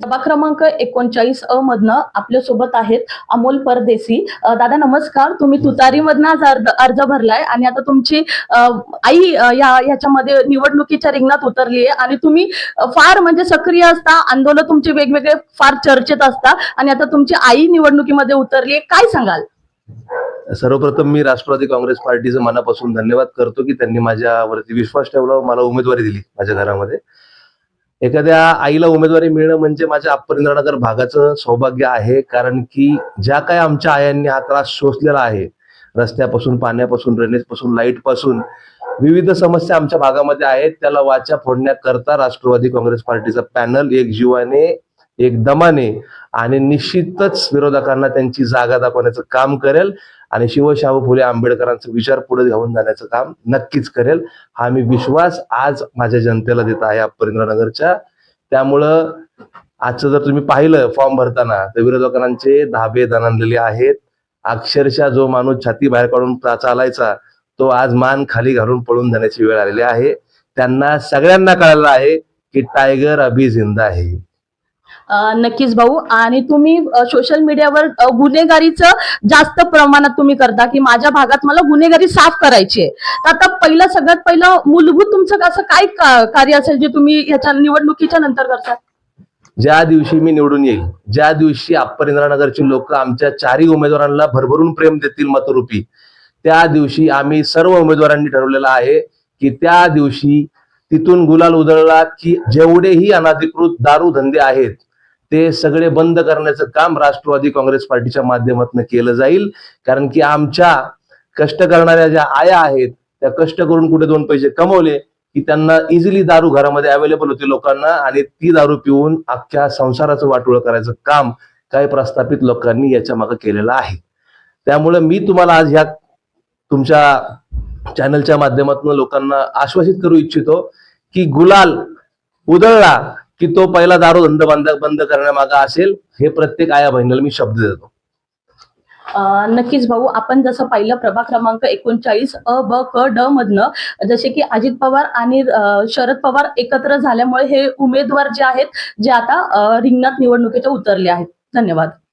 प्रभाग क्रमांक 39 अ मधनं आपल्या सोबत आहेत अमोल परदेशी. दादा नमस्कार. तुम्ही तुतारी मधनं आज अर्ज भरलाय आणि आता तुमची आई याच्यामध्ये निवडणुकीच्या रिंगणात उतरली आहे आणि तुम्ही फार म्हणजे सक्रिय असता, आंदोलन तुमचे वेगवेगळे फार चर्चेत असता आणि आता तुमची आई निवडणुकीमध्ये उतरली आहे, काय सांगाल? सर्वप्रथम मी राष्ट्रवादी काँग्रेस पार्टीचं मनापासून धन्यवाद करतो की त्यांनी माझ्यावरती विश्वास ठेवला, मला उमेदवारी दिली माझ्या घरामध्ये. एखाद्या आईला उमेदवारी मिळणं म्हणजे माझ्या अप्परिंद्रनगर भागाचं सौभाग्य आहे, कारण की ज्या काय आमच्या आयांनी हा त्रास सोसलेला आहे, रस्त्यापासून, पाण्यापासून, ड्रेनेजपासून, लाईटपासून विविध समस्या आमच्या भागामध्ये आहेत, त्याला वाचा फोडण्याकरता राष्ट्रवादी काँग्रेस पार्टीचा पॅनल एक जीवाने, एक दमाने आणि निश्चितच विरोधकांना त्यांची जागा दाखवण्याचं काम करेल आणि शिवशाहू फुले आंबेडकरांचा विचार पुढे घेऊन जाण्याचं काम नक्कीच करेल. हा मी विश्वास आज माझ्या जनतेला देत आहे अप्परिंद्रनगरच्या. त्यामुळं आजचं जर तुम्ही पाहिलं फॉर्म भरताना तर विरोधकांचे धाबे दणाणलेले आहेत. अक्षरशः जो माणूस छाती बाहेर काढून चालायचा तो आज मान खाली घालून पळून जाण्याची वेळ आलेली आहे. त्यांना सगळ्यांना कळालं आहे की टायगर अभी जिंदा आहे. नक्कीच भाऊ. आणि तुम्ही सोशल मीडियावर गुन्हेगारीचं जास्त प्रमाणात तुम्ही करता की माझ्या भागात मला गुन्हेगारी साफ करायची आहे. तर आता सगळ्यात पहिलं मूलभूत तुमचं असं काय कार्य असेल जे तुम्ही ह्याच्या निवडणुकीच्या नंतर करता? ज्या दिवशी मी निवडून येईल, ज्या दिवशी अप्परिंद्रनगरची लोक आमच्या चारही उमेदवारांना भरभरून प्रेम देतील मतरूपी, त्या दिवशी आम्ही सर्व उमेदवारांनी ठरवलेलं आहे की त्या दिवशी तिथून गुलाल उधळला की जेवढेही अनधिकृत दारू धंदे आहेत ते सगळे बंद करण्याचं काम राष्ट्रवादी काँग्रेस पार्टीच्या माध्यमातून केलं जाईल. कारण की आमच्या कष्ट करणाऱ्या ज्या आया आहेत त्या कष्ट करून कुठे दोन पैसे कमवले की त्यांना इझिली दारू घरामध्ये अवेलेबल होते लोकांना आणि ती दारू पिऊन अख्ख्या संसाराचं वाटोळं करायचं काम काही प्रस्थापित लोकांनी याच्या मागे केलेलं आहे. त्यामुळे मी तुम्हाला आज ह्या तुमच्या चॅनलच्या माध्यमातून लोकांना आश्वासित करू इच्छितो की गुलाल उधळला की तो पहिला दारू धंदा बंद करण्यामागे असेल. हे प्रत्येक आया बहिणीला मी शब्द देतो. नक्कीच भाऊ. आपण जसं पाहिलं प्रभाग क्रमांक 39 अ ब क ड मधनं जसे की अजित पवार आणि शरद पवार एकत्र झाल्यामुळे हे उमेदवार जे आहेत जे आता रिंगणात निवडणुकीच्या उतरले आहेत. धन्यवाद.